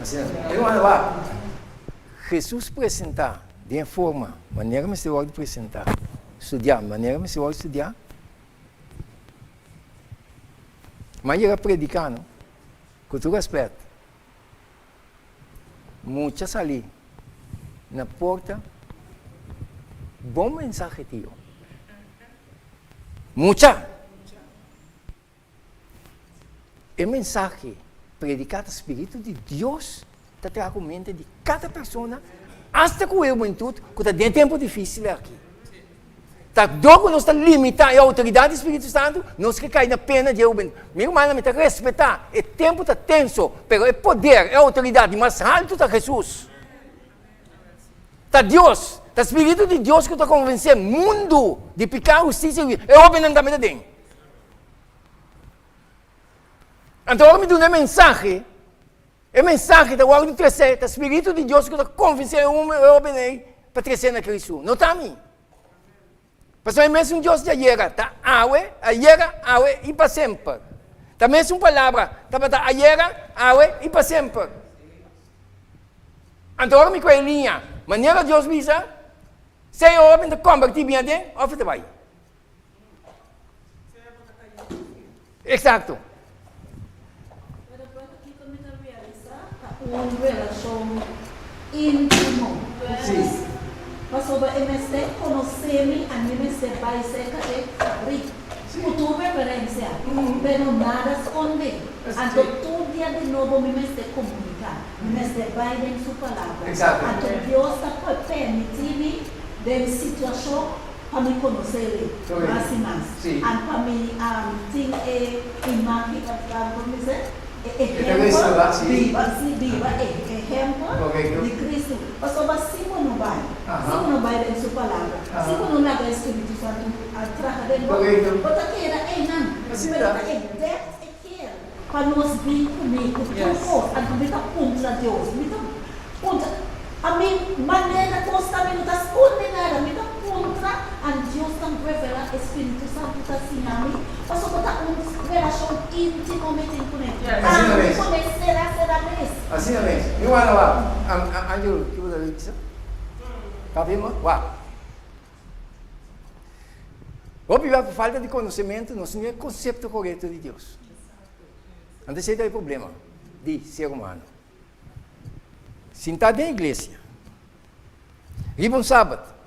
Assim não é. Eu ando lá. Jesus apresentar de forma, maneira que você vai apresentar, estudar, maneira que você vai estudar, maneira predicando, com todo respeito, muitas ali, na porta, bom mensagem tio. Muita. É mensagem predicada do Espírito de Deus, está trazendo a mente de cada pessoa, até com a juventude, que está dentro de tempo difícil aqui. Tá dogo nós está limitado a autoridade do Espírito Santo, nós que cai na pena de juventude. Meu irmão, me está respeitar, o tempo está tenso, mas é poder, é autoridade, mas alto está Jesus. Está Deus, está o Espírito de Deus que está convencendo o mundo de picar justiça e é obediente também dentro. Então, me dá uma mensagem, a mensagem da ordem de crescer, o Espírito de Deus que está convencendo o homem para crescer na Cristo. Não está a mim. Porque é mesmo Deus de ayer, está aue e para sempre. Está mesmo palavra, está ayer, e para sempre. Então, me coelhinha, maneira Deus visa, se o homem está convertido bem dentro, ou você vai. Exato. Uma relação íntima. Sim. Mas sobre MST, conhecer-me, a mim MST vai ser rico. Tudo referência, pero nada esconde. Então, todo dia de novo, me MST comunicar. MST vai em sua palavra. Exato. Então, Deus está permitindo de situação para me conhecer mais e mais. Sim. E para mim, ter imagem, como dizer? Exemplo, Viva, exemplo de Cristo. Mas só se não vai em sua palavra. Se não leva o Espírito Santo atrás dele, bota aqui, não. Mas é depth aqui. Para nós vir comigo, a gente está contra Deus. A minha maneira de gostar, não está escondendo nada. Me está contra a Deus está revelando, o Espírito Santo está assim a mim. Mas só botar uma relação intimamente com ele. Será mesmo. Assim é mesmo. Eu ando lá. Ângelo, o que você disse? Está vendo? Uau. Óbvio, por falta de conhecimento, nós não temos o conceito correto de Deus. Antes de ter o problema de ser humano. Sentado na igreja. Ir um sábado.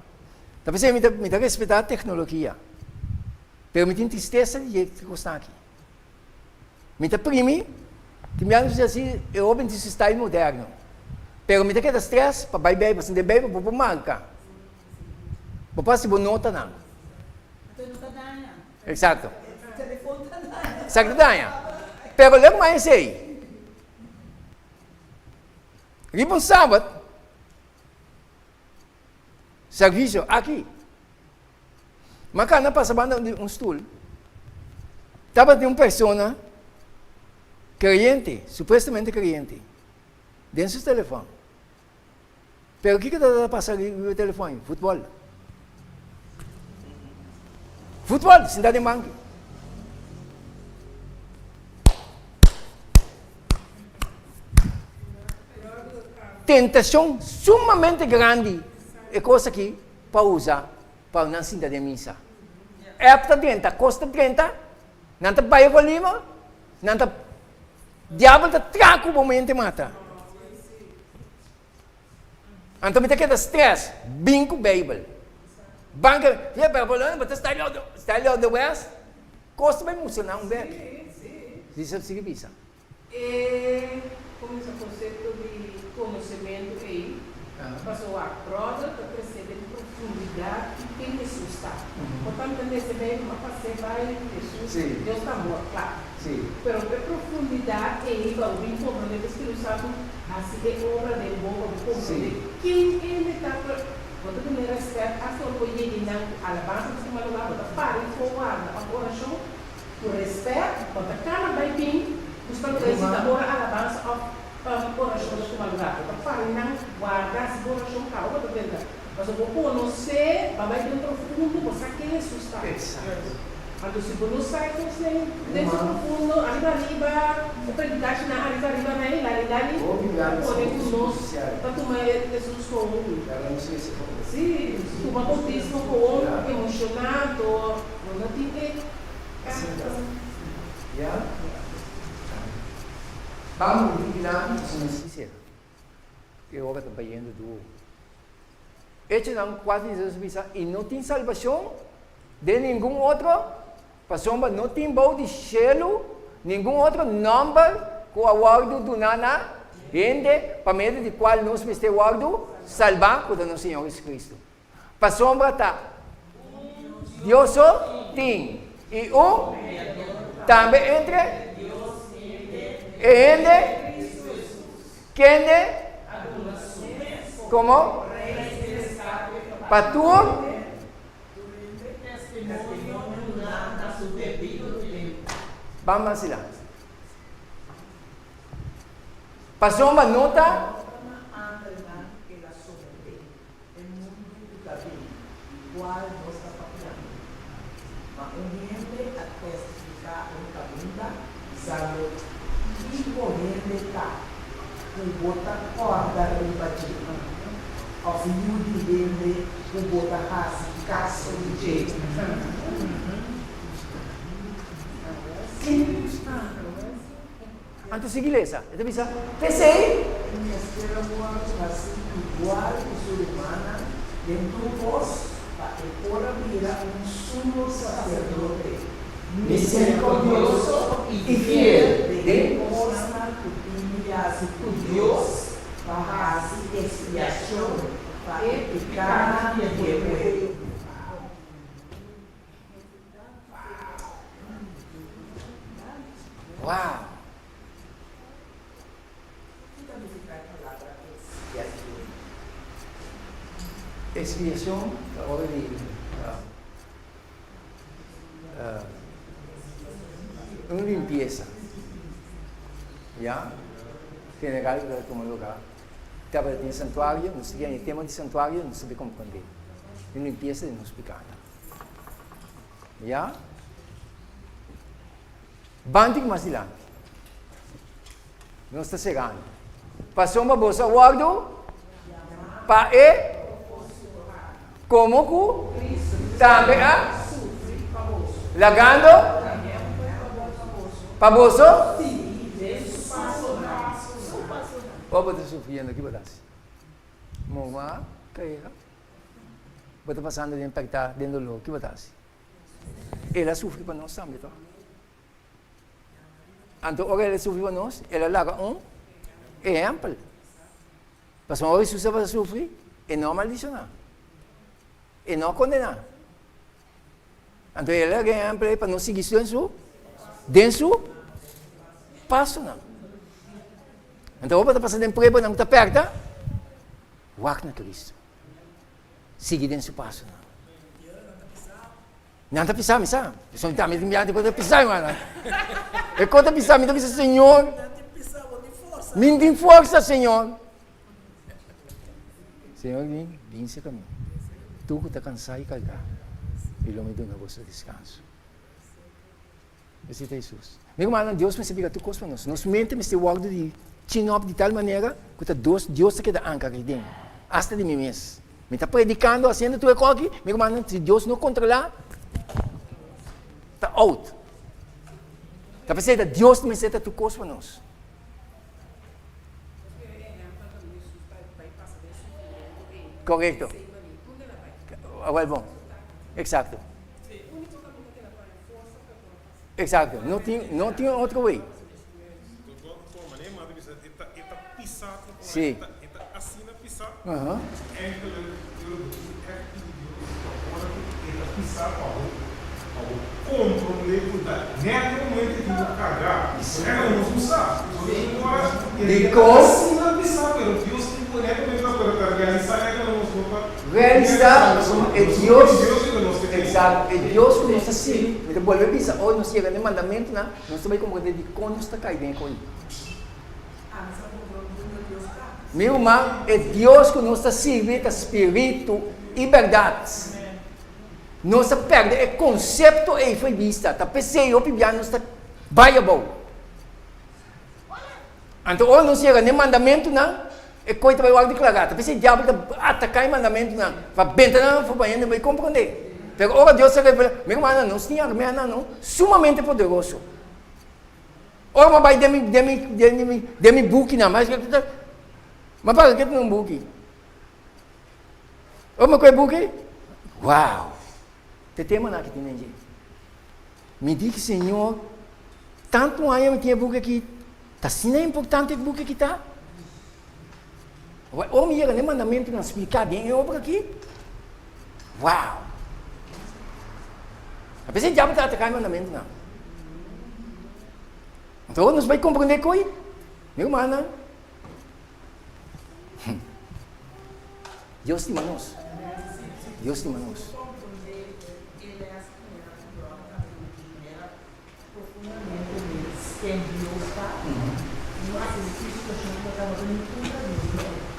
Talvez me dá respeitar a tecnologia. Mas me tem tristeza de jeito que está aqui. Me dá prime, que me acha assim, eu ouço esse style moderno. Mas me dá que stress, para beber, para se beber, para marcar. Para passar boa nota não. Exato. Exato, pero lembra mais aí. Ir um sábado. Serviço aqui. Mas quando passava um stool, estava de uma pessoa crente, supostamente crente. dentro do telefone. Pero o que está passando no telefone? Futebol. Futebol, cidade de mangue. Tentação sumamente grande é coisa que para usar para não se dar de missa. É para 30, custa 30, não está paia com lima, não está diabo está traco o momento mata. Então me tem stress, bingo Bible. Banca, já para falar, mas está ali do West, custa bem emocionar um beco. Isso é o que pisa. Como esse conceito de conhecimento aí, passou a prova para crescer em profundidade e quem Jesus está. Portanto, nesse meio, uma passeia vai Jesus, Deus está morto, claro. Pero a profundidade aí, vai ouvir como o Espírito Santo, assim é obra de boca, como quem ele está. Quando ele respeita, a sua coisa de não alabança, você vai lá, você para e forward a oração, por respeito, quando a cara vai vir, buscando a alabança, oração do seu lugar. Você para e não guardar essa oração, calma, você vê. Mas eu vou conhecer, vai ter um profundo, você quer assustar. Quando se você sai, você dentro profundo, arriba, o predicante na arriba, na realidade, pode conosco, tanto mais Jesus com o sim, o batismo com emocionado, não tem Vamos vigilar, somos sinceros. Eu agora estou vendo do. Este não quase Jesus e não tem salvação de nenhum outro. Passomba não tem bom de selo, nenhum outro nome que o aguardo do nana, gente, para meio de qual nós este aguardo salvar com o nosso Senhor Jesus Cristo. Passomba está. Deus só tem. E também entre e ele, quem é? Como? Pastor? Vamos sila. Passou uma nota. Igual nós está falando. Mas o ambiente a testificar uma pergunta, sabe? E correndo está. O bota corda rebatido. Ao fim de vender, o bota raça, caço de jeito. Antes de igreja, então bisa, pensei. Igual que ser humana, dentro vós, para agora virar sumo sacerdote, Misericordioso e fiel. demonstra que Deus para a expiação, para evitar o erro. Uau! Expiação, agora de uma limpeza. Já? General como lugar. Estava em santuário, não sei o tema de santuário, não sei como compreender. Uma limpeza de nos pecado. Já? Bandik masilan. Não está chegando. Passou uma bolsa guardo para como que também lagando para bolso. O botar sofrendo aqui botas. Moma, caíra. Botar passando de impactar dentro do que botas. Ela sofre para nós também, tá? Então, agora ela sofre para nós, ela larga exemplo. Mas uma vez você vai sofrer, e não maldicionar. E não condenar. Então, ela larga exemplo para não seguir dentro passo não. Então, o que está passando em preba, não está perto, walk na Cristo. Seguir dentro passo não. Não está pisando, sabe? Só está me enviando para pisar, mano. E quando pisar, me diz, Senhor. Mindim força, Senhor. Senhor, vem se caminho. Tu que está cansado e carregado, Ele me dá o seu descanso. Esse é Jesus. Meu irmão, Deus me sabia que tu costa nós. Nós mente me se guarda de chinop de tal maneira que Deus se queda anca aqui dentro. Hasta de mim mesmo. Me está predicando, fazendo tudo aqui. Meu irmão, se Deus não controlar, está out. Está pensando que Deus me seta tu costa nós. Correto. Agora bom. Exato. Exato. Não tinha outro way. Sim. Aham. Realizar é Deus. Exato. É Deus que nos assim. Então, volve a pensar, hoje nós chegamos no mandamento, nós também compreendemos de como está caindo com ele. Meu irmão, é Deus que nos serve com espírito e verdade. Não se perde, é conceito e foi vista. Está pensando, o piano está viable. Então, hoje nós chegamos no mandamento, é coisa que vai declarar. Está pensando, o diabo está atacando o mandamento, vai bentar, vai compreender. Pero ora Deus se revela, meu irmão, não tinha arma, não, sumamente poderoso. Ora, mas vai demi book, não, mas para que não book? Ora, mas qual é book? Uau! Te tema na que tem ninguém. Me diz que Senhor, tanto aí tinha book aqui, tá sendo importante o book aqui tá? Ora, me chega nem mandamento não explicar bem a obra aqui. Uau! A pessoa já está atacando o mandamento, não. Então, nós vamos compreender coisa. Meu irmão, Deus te manos. Deus te manos.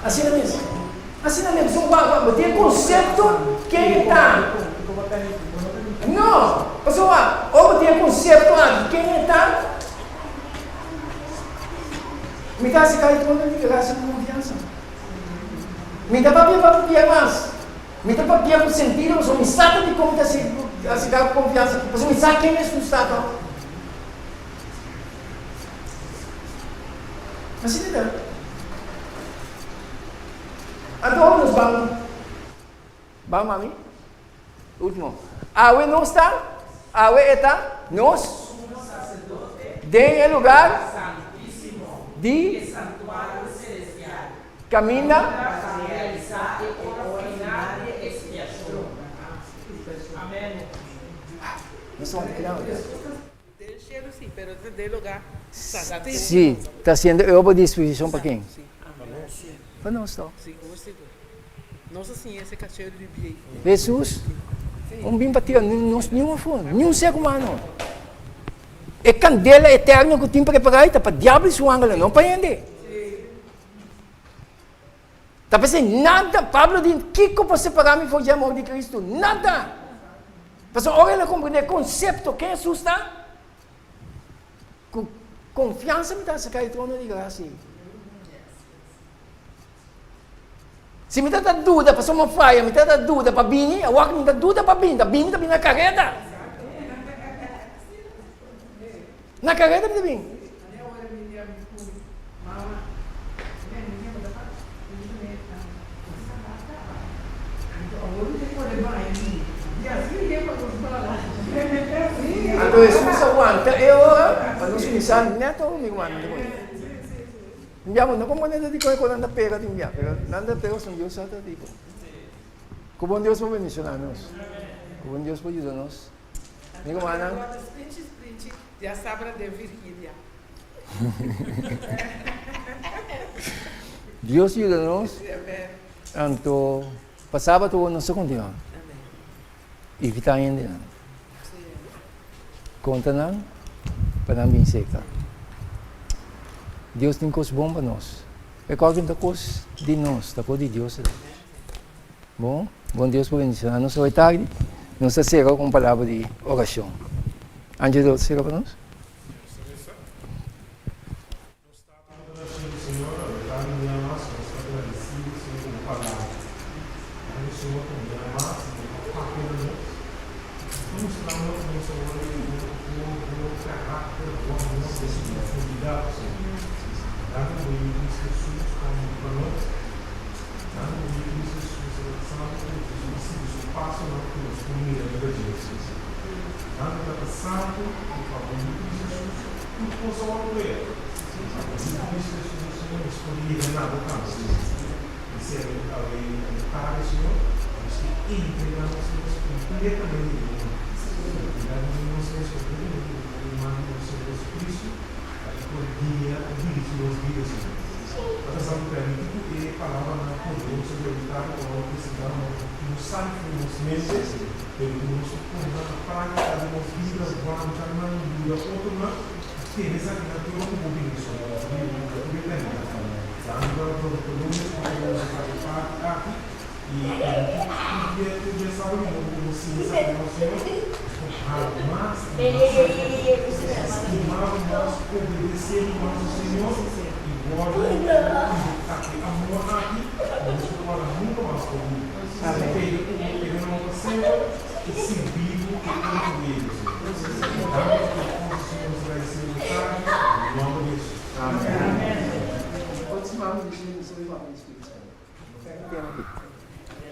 Assim mesmo. Assim mesmo. Tem conceito quem está. Não, pessoal, ou tem conceito lá de quem está. Me dá se cair quando ele graça com confiança. Me dá para piar mais. Me dá para piar com sentido, mas me sabe de como está se com confiança. Mas me sabe quem é o estado. Assim não dá. Então, nós vamos. Vamos, mami? Último. Awe não está, Awe está, nós, tem o lugar de caminha, nós vamos criar Del cielo sí, pero del lugar santíssimo. sim, está sendo obra de disposição para quem? Para nós, então. Sim, como você viu. Nossa Senhora, esse cachorro de bebê. Jesus, bim batia, nenhuma fonte, nenhum ser humano. É candela eterna que tem preparada para o diabo e sua ângulo, não para ele. Está pensando, nada, Pablo diz, o que você separar-me foi de amor de Cristo? Nada. Mas agora ele compreende o conceito, quem Jesus está? Com confiança me dá essa cara de trono de graça. Se me dá dúvida para uma faia, me dá dúvida para Bini, eu acho que me dá dúvida para Bini, Bini está na carreta. Na carreta está Bini. Então, Jesus aguanta, para nos começar, neto, amigo mano. Não como nada de coisa nada pega de enviar, pero nada pega são Deus até tipo. Como Deus pode mencionar-nos, como Deus pode ajudar-nos. Amigo mano. Sprint, já sabe de Virgínia. Deus ajuda-nos. Então, passava tudo nosso continuar. E ficar ainda. Conta não, para não vir seca. Deus tem coisas boas para nós. É qualquer coisa de nós, da coisa de Deus. Bom Deus por bendicionar. Nós hoje tarde, nós encerramos com palavra de oração. Angelo, será para nós?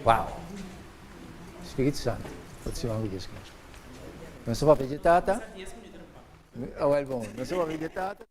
Uau! Espírito Santo, pode ser uma Deus. Não só para pedir tata. Oh, é bom. Não só para pedir tata.